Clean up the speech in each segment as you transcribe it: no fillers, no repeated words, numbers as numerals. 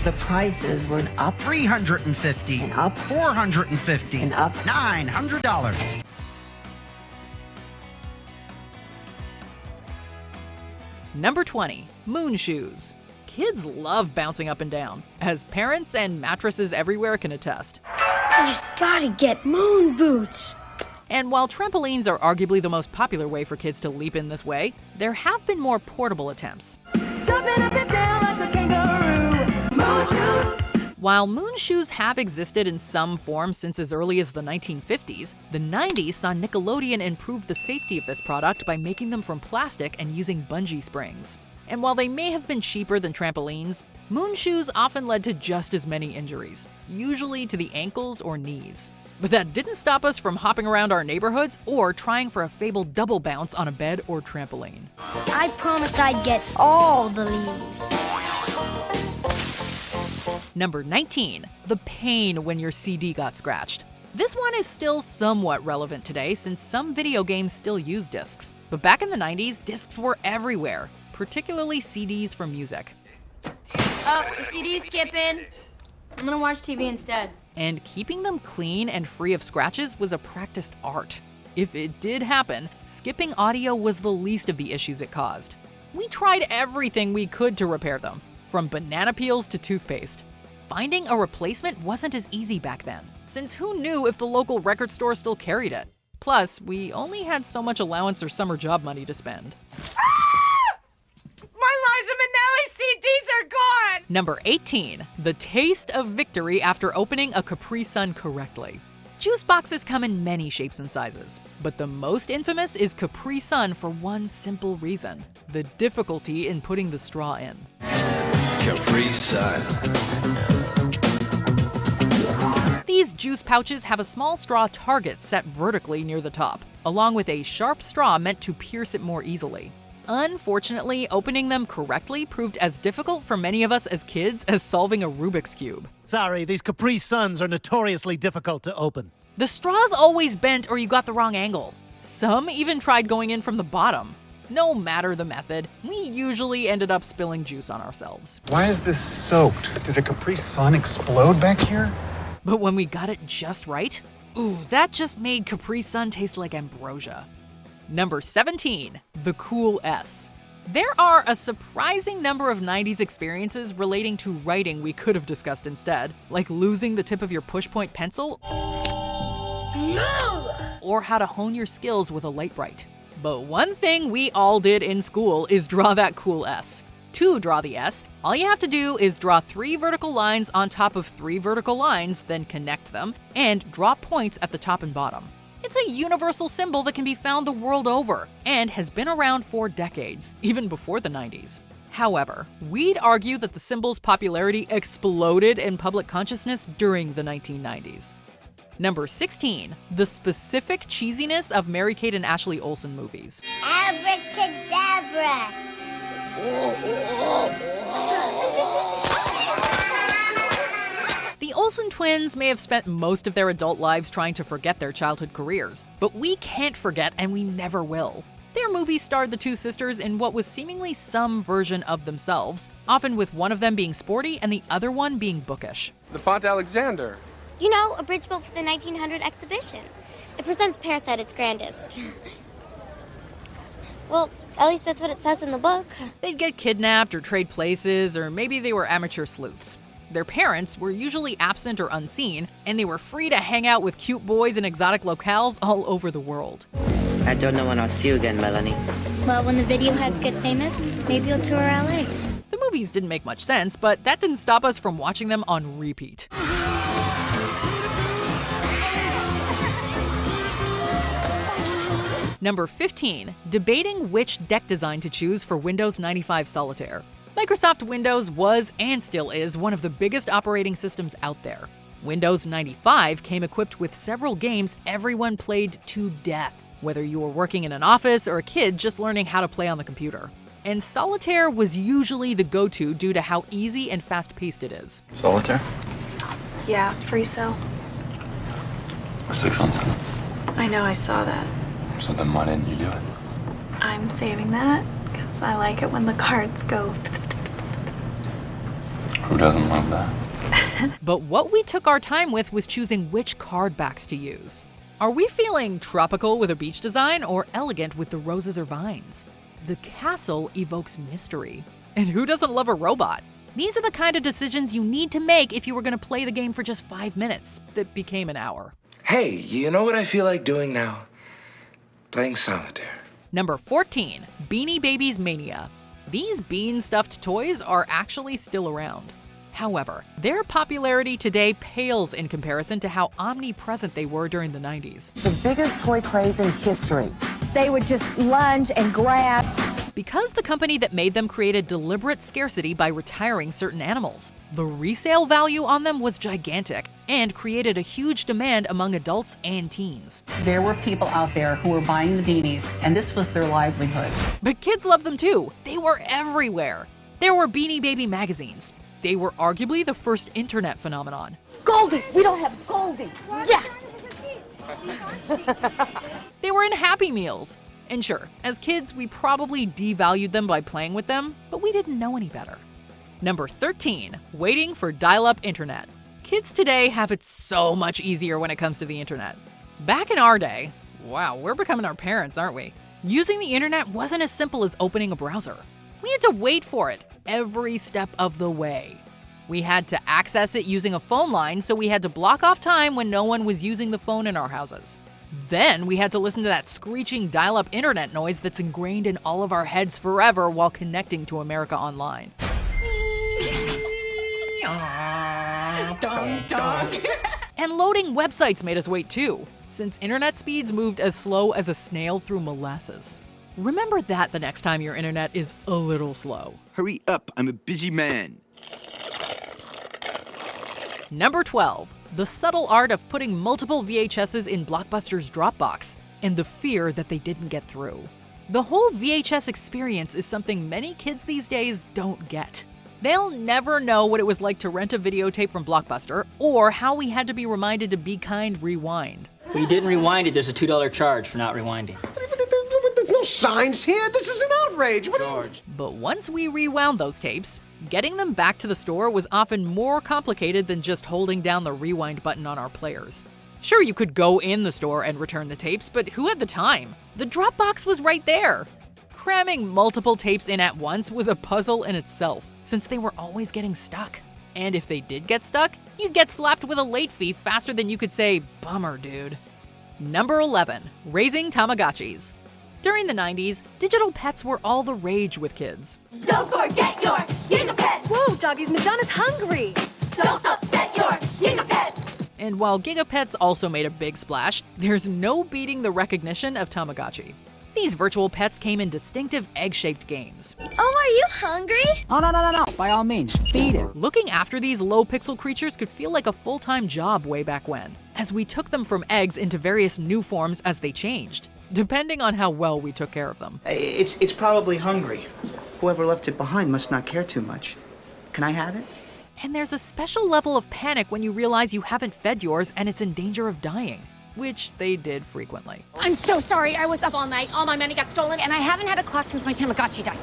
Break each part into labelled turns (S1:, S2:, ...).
S1: The prices went up.
S2: $350.
S1: And up.
S2: $450.
S1: And up.
S2: $900.
S3: Number 20. Moon shoes. Kids love bouncing up and down, as parents and mattresses everywhere can attest.
S4: I just gotta get moon boots.
S3: And while trampolines are arguably the most popular way for kids to leap in this way, there have been more portable attempts.
S5: Jumping up and down like a kangaroo. Moon shoes.
S3: While moon shoes have existed in some form since as early as the 1950s, the 90s saw Nickelodeon improve the safety of this product by making them from plastic and using bungee springs. And while they may have been cheaper than trampolines, moon shoes often led to just as many injuries, usually to the ankles or knees. But that didn't stop us from hopping around our neighborhoods or trying for a fabled double bounce on a bed or trampoline.
S4: I promised I'd get all the leaves.
S3: Number 19. The pain when your CD got scratched. This one is still somewhat relevant today since some video games still use discs. But back in the 90s, discs were everywhere, particularly CDs for music.
S6: Oh, your CD's skipping. I'm gonna watch TV instead.
S3: And keeping them clean and free of scratches was a practiced art. If it did happen, skipping audio was the least of the issues it caused. We tried everything we could to repair them, from banana peels to toothpaste. Finding a replacement wasn't as easy back then, since who knew if the local record store still carried it? Plus, we only had so much allowance or summer job money to spend.
S7: My Liza Minnelli CDs are gone!
S3: Number 18. The taste of victory after opening a Capri Sun correctly. Juice boxes come in many shapes and sizes, but the most infamous is Capri Sun for one simple reason: the difficulty in putting the straw in.
S8: Capri Sun.
S3: These juice pouches have a small straw target set vertically near the top, along with a sharp straw meant to pierce it more easily. Unfortunately, opening them correctly proved as difficult for many of us as kids as solving a Rubik's Cube.
S9: Sorry, these Capri Suns are notoriously difficult to open.
S3: The straw's always bent or you got the wrong angle. Some even tried going in from the bottom. No matter the method, we usually ended up spilling juice on ourselves.
S10: Why is this soaked? Did a Capri Sun explode back here?
S3: But when we got it just right, ooh, that just made Capri Sun taste like ambrosia. Number 17. The Cool S. There are a surprising number of 90s experiences relating to writing we could have discussed instead, like losing the tip of your push-point pencil, or how to hone your skills with a light bright. But one thing we all did in school is draw that cool S. To draw the S, all you have to do is draw 3 vertical lines on top of 3 vertical lines, then connect them, and draw points at the top and bottom. It's a universal symbol that can be found the world over, and has been around for decades, even before the 90s. However, we'd argue that the symbol's popularity exploded in public consciousness during the 1990s. Number 16. The specific cheesiness of Mary-Kate and Ashley Olsen movies.
S4: Abracadabra.
S3: The Olsen twins may have spent most of their adult lives trying to forget their childhood careers, but we can't forget and we never will. Their movies starred the two sisters in what was seemingly some version of themselves, often with one of them being sporty and the other one being bookish.
S11: The Font Alexander.
S4: You know, a bridge built for the 1900 exhibition. It presents Paris at its grandest. Well, at least that's what it says in the book.
S3: They'd get kidnapped or trade places, or maybe they were amateur sleuths. Their parents were usually absent or unseen, and they were free to hang out with cute boys in exotic locales all over the world.
S1: I don't know when I'll see you again, Melanie.
S4: Well, when the video heads get famous, maybe you'll tour LA.
S3: The movies didn't make much sense, but that didn't stop us from watching them on repeat. Number 15. Debating which deck design to choose for Windows 95 Solitaire. Microsoft Windows was and still is one of the biggest operating systems out there. Windows 95 came equipped with several games everyone played to death, whether you were working in an office or a kid just learning how to play on the computer. And Solitaire was usually the go-to due to how easy and fast-paced it is.
S12: Solitaire?
S13: Yeah, free cell.
S12: 6 on 7.
S13: I know, I saw that.
S12: So then why didn't you do it?
S13: I'm saving that because I like it when the cards go.
S12: Who doesn't love that?
S3: But what we took our time with was choosing which card backs to use. Are we feeling tropical with a beach design or elegant with the roses or vines? The castle evokes mystery. And who doesn't love a robot? These are the kind of decisions you need to make if you were going to play the game for just 5 minutes that became an hour.
S11: Hey, you know what I feel like doing now? Playing solitaire.
S3: Number 14, Beanie Babies Mania. These bean-stuffed toys are actually still around. However, their popularity today pales in comparison to how omnipresent they were during the 90s.
S14: The biggest toy craze in history.
S15: They would just lunge and grab.
S3: Because the company that made them created deliberate scarcity by retiring certain animals, the resale value on them was gigantic and created a huge demand among adults and teens.
S14: There were people out there who were buying the beanies, and this was their livelihood.
S3: But kids loved them too. They were everywhere. There were Beanie Baby magazines. They were arguably the first internet phenomenon.
S15: Goldie! We don't have Goldie! Yes!
S3: They were in Happy Meals. And sure, as kids, we probably devalued them by playing with them, but we didn't know any better. Number 13, waiting for dial-up internet. Kids today have it so much easier when it comes to the internet. Back in our day, wow, we're becoming our parents, aren't we? Using the internet wasn't as simple as opening a browser. We had to wait for it every step of the way. We had to access it using a phone line, so we had to block off time when no one was using the phone in our houses. Then we had to listen to that screeching dial-up internet noise that's ingrained in all of our heads forever while connecting to America Online. And loading websites made us wait too, since internet speeds moved as slow as a snail through molasses. Remember that the next time your internet is a little slow.
S16: Hurry up, I'm a busy man.
S3: Number 12, the subtle art of putting multiple VHSs in Blockbuster's Dropbox and the fear that they didn't get through. The whole VHS experience is something many kids these days don't get. They'll never know what it was like to rent a videotape from Blockbuster or how we had to be reminded to be kind, rewind.
S17: Well, you didn't rewind it, there's a $2 charge for not rewinding.
S18: There's no signs here. This is an outrage.
S3: George. But once we rewound those tapes, getting them back to the store was often more complicated than just holding down the rewind button on our players. Sure, you could go in the store and return the tapes, but who had the time? The Dropbox was right there. Cramming multiple tapes in at once was a puzzle in itself, since they were always getting stuck. And if they did get stuck, you'd get slapped with a late fee faster than you could say, "Bummer, dude." Number 11, raising Tamagotchis. During the 90s, digital pets were all the rage with kids.
S5: Don't forget your Gigapet!
S15: Whoa, doggies, Madonna's hungry!
S5: Don't upset your Gigapet!
S3: And while Gigapets also made a big splash, there's no beating the recognition of Tamagotchi. These virtual pets came in distinctive egg-shaped games.
S4: Oh, are you hungry?
S14: Oh, no. By all means, feed it.
S3: Looking after these low-pixel creatures could feel like a full-time job way back when, as we took them from eggs into various new forms as they changed, depending on how well we took care of them.
S19: It's probably hungry. Whoever left it behind must not care too much. Can I have it?
S3: And there's a special level of panic when you realize you haven't fed yours and it's in danger of dying, which they did frequently.
S20: I'm so sorry. I was up all night. All my money got stolen, and I haven't had a clock since my Tamagotchi died.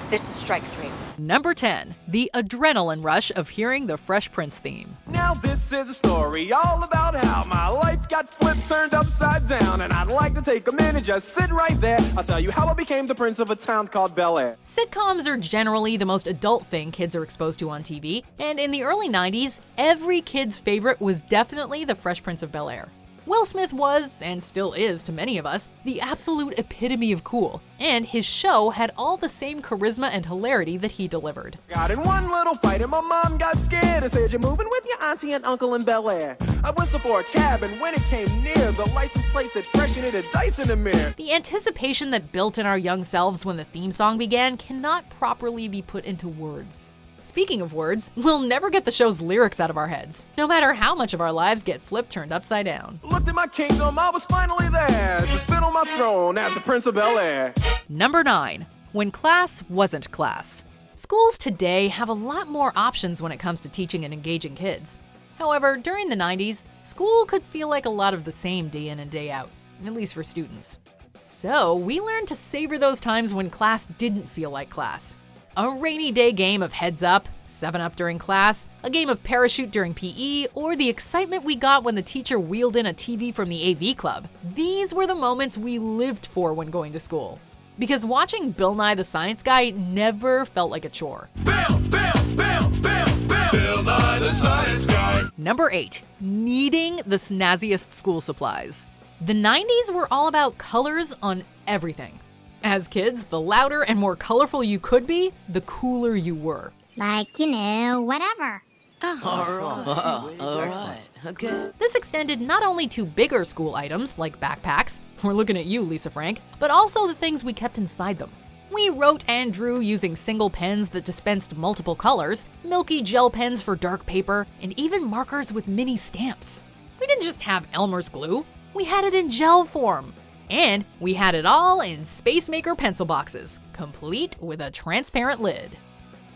S21: This is strike 3.
S3: Number 10, the adrenaline rush of hearing the Fresh Prince theme.
S22: Now this is a story all about how my life got flipped, turned upside down, and I'd like to take a minute, just sit right there. I'll tell you how I became the prince of a town called Bel Air.
S3: Sitcoms are generally the most adult thing kids are exposed to on TV, and in the early 90s, every kid's favorite was definitely the Fresh Prince of Bel Air. Will Smith was, and still is to many of us, the absolute epitome of cool, and his show had all the same charisma and hilarity that he delivered.
S22: Got in one little fight and my mom got scared and said, "You're moving with your auntie and uncle in Bel Air." I whistled for a cab, and when it came near, the license plate said fresh and it had dice in the mirror.
S3: The anticipation that built in our young selves when the theme song began cannot properly be put into words. Speaking of words, we'll never get the show's lyrics out of our heads, no matter how much of our lives get flipped turned upside down.
S22: Looked at my kingdom, I was finally there to sit on my throne as the Prince of Bel Air.
S3: Number 9, when class wasn't class. Schools today have a lot more options when it comes to teaching and engaging kids. However, during the 90s, school could feel like a lot of the same day in and day out, at least for students. So we learned to savor those times when class didn't feel like class. A rainy day game of Heads Up, 7-Up during class, a game of Parachute during PE, or the excitement we got when the teacher wheeled in a TV from the AV club. These were the moments we lived for when going to school. Because watching Bill Nye the Science Guy never felt like a chore.
S8: Bill Nye the Science Guy.
S3: Number 8, needing the snazziest school supplies. The 90s were all about colors on everything. As kids, the louder and more colorful you could be, the cooler you were.
S4: Like, whatever.
S1: All right. Okay.
S3: This extended not only to bigger school items like backpacks, we're looking at you, Lisa Frank, but also the things we kept inside them. We wrote and drew using single pens that dispensed multiple colors, milky gel pens for dark paper, and even markers with mini stamps. We didn't just have Elmer's glue, we had it in gel form. And we had it all in Space Maker pencil boxes, complete with a transparent lid.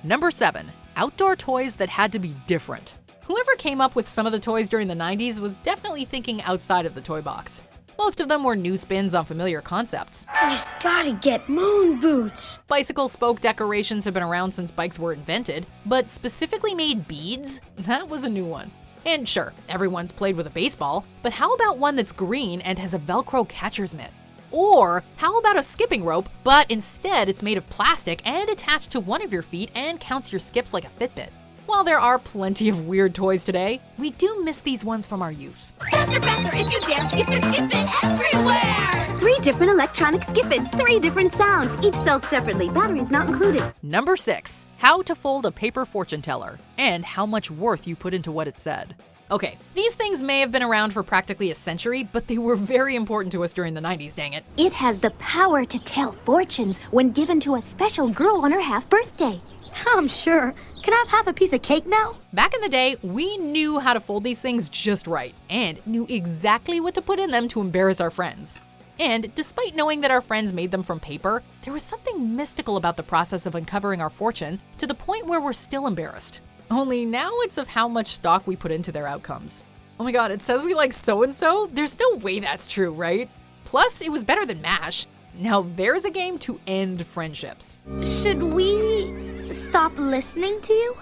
S3: Number 7, outdoor toys that had to be different. Whoever came up with some of the toys during the 90s was definitely thinking outside of the toy box. Most of them were new spins on familiar concepts.
S4: I just gotta get moon boots.
S3: Bicycle spoke decorations have been around since bikes were invented, but specifically made beads? That was a new one. And sure, everyone's played with a baseball, but how about one that's green and has a Velcro catcher's mitt? Or how about a skipping rope, but instead it's made of plastic and attached to one of your feet and counts your skips like a Fitbit? While there are plenty of weird toys today, we do miss these ones from our youth.
S5: Faster, if you dance, get your skip-it everywhere! 3 different electronic skip-its, 3 different sounds, each sold separately, batteries not included.
S3: Number 6, how to fold a paper fortune teller, and how much worth you put into what it said. Okay, these things may have been around for practically a century, but they were very important to us during the 90s, dang it.
S15: It has the power to tell fortunes when given to a special girl on her half birthday. Tom, sure. Can I have half a piece of cake now?
S3: Back in the day, we knew how to fold these things just right, and knew exactly what to put in them to embarrass our friends. And despite knowing that our friends made them from paper, there was something mystical about the process of uncovering our fortune to the point where we're still embarrassed. Only now it's of how much stock we put into their outcomes. Oh my god, it says we like so-and-so? There's no way that's true, right? Plus, it was better than MASH. Now there's a game to end friendships.
S15: Should we stop listening to you?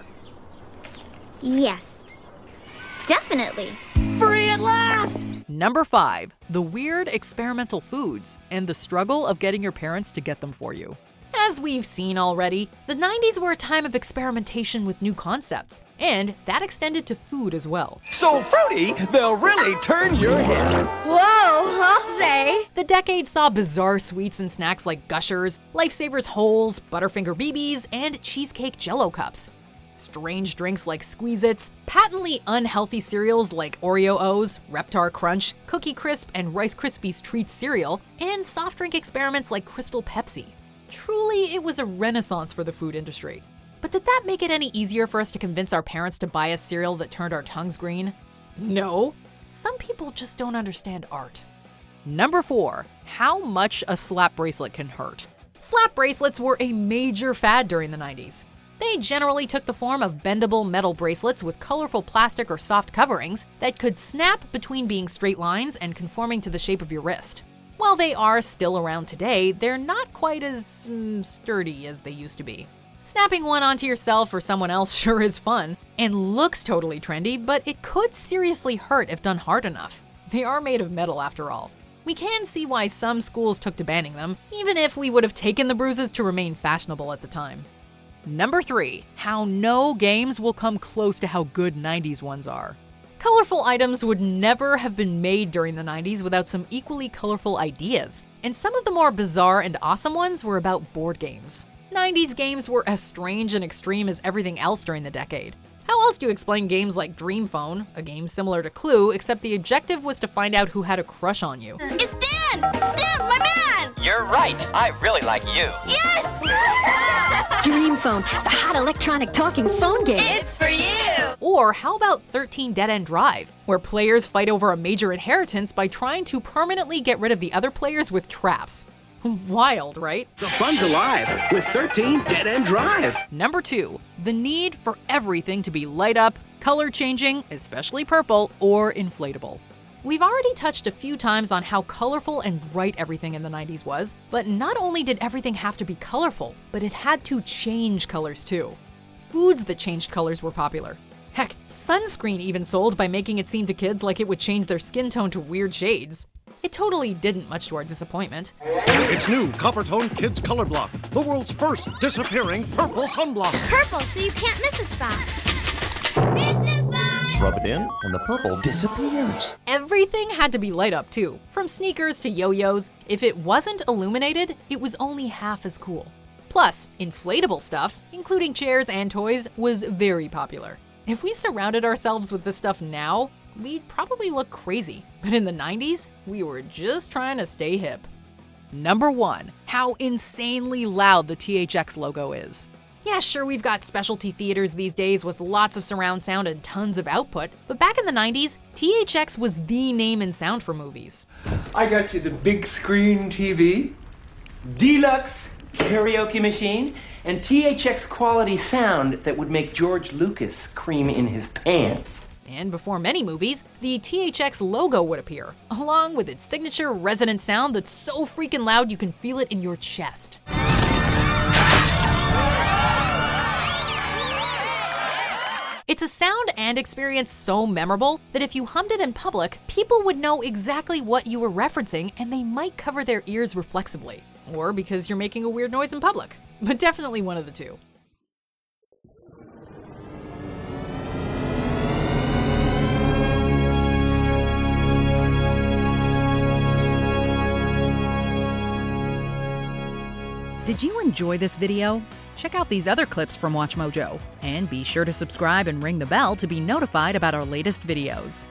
S4: Yes. Definitely.
S15: Free at last!
S3: Number 5, the weird experimental foods and the struggle of getting your parents to get them for you. As we've seen already, the 90s were a time of experimentation with new concepts, and that extended to food as well.
S18: So fruity, they'll really turn your head.
S15: Whoa, I'll say.
S3: The decade saw bizarre sweets and snacks like Gushers, Lifesavers Holes, Butterfinger BBs, and cheesecake Jell-O cups. Strange drinks like Squeeze-Its, patently unhealthy cereals like Oreo O's, Reptar Crunch, Cookie Crisp, and Rice Krispies Treats cereal, and soft drink experiments like Crystal Pepsi. Truly, it was a renaissance for the food industry. But did that make it any easier for us to convince our parents to buy a cereal that turned our tongues green? No. Some people just don't understand art. Number 4, how much a slap bracelet can hurt. Slap bracelets were a major fad during the 90s. They generally took the form of bendable metal bracelets with colorful plastic or soft coverings that could snap between being straight lines and conforming to the shape of your wrist. While they are still around today, they're not quite as sturdy as they used to be. Snapping one onto yourself or someone else sure is fun and looks totally trendy, but it could seriously hurt if done hard enough. They are made of metal after all. We can see why some schools took to banning them, even if we would have taken the bruises to remain fashionable at the time. Number 3, how no games will come close to how good 90s ones are. Colorful items would never have been made during the 90s without some equally colorful ideas, and some of the more bizarre and awesome ones were about board games. 90s games were as strange and extreme as everything else during the decade. How else do you explain games like Dream Phone, a game similar to Clue, except the objective was to find out who had a crush on you?
S4: It's Dan! Dan, my man!
S17: You're right. I really like you.
S4: Yes!
S15: Dream Phone, the hot electronic talking phone game.
S4: It's for you!
S3: Or how about 13 Dead End Drive, where players fight over a major inheritance by trying to permanently get rid of the other players with traps? Wild, right?
S18: The fun's alive with 13 Dead End Drive.
S3: Number 2, the need for everything to be light up, color changing, especially purple, or inflatable. We've already touched a few times on how colorful and bright everything in the 90s was, but not only did everything have to be colorful, but it had to change colors too. Foods that changed colors were popular. Heck, sunscreen even sold by making it seem to kids like it would change their skin tone to weird shades. It totally didn't, much to our disappointment.
S2: It's new Coppertone Kids Color Block, the world's first disappearing purple sunblock.
S4: Purple, so you can't miss a spot.
S21: Rub it in, and the purple disappears.
S3: Everything had to be light up too, from sneakers to yo-yos. If it wasn't illuminated, it was only half as cool. Plus, inflatable stuff, including chairs and toys, was very popular. If we surrounded ourselves with this stuff now, we'd probably look crazy. But in the 90s, we were just trying to stay hip. Number 1, how insanely loud the THX logo is. Yeah, sure, we've got specialty theaters these days with lots of surround sound and tons of output, but back in the 90s, THX was the name in sound for movies.
S17: I got you the big screen TV, deluxe karaoke machine, and THX quality sound that would make George Lucas cream in his pants.
S3: And before many movies, the THX logo would appear, along with its signature resonant sound that's so freaking loud you can feel it in your chest. It's a sound and experience so memorable that if you hummed it in public, people would know exactly what you were referencing and they might cover their ears reflexively. Or because you're making a weird noise in public. But definitely one of the two. Did you enjoy this video? Check out these other clips from MsMojo, and be sure to subscribe and ring the bell to be notified about our latest videos.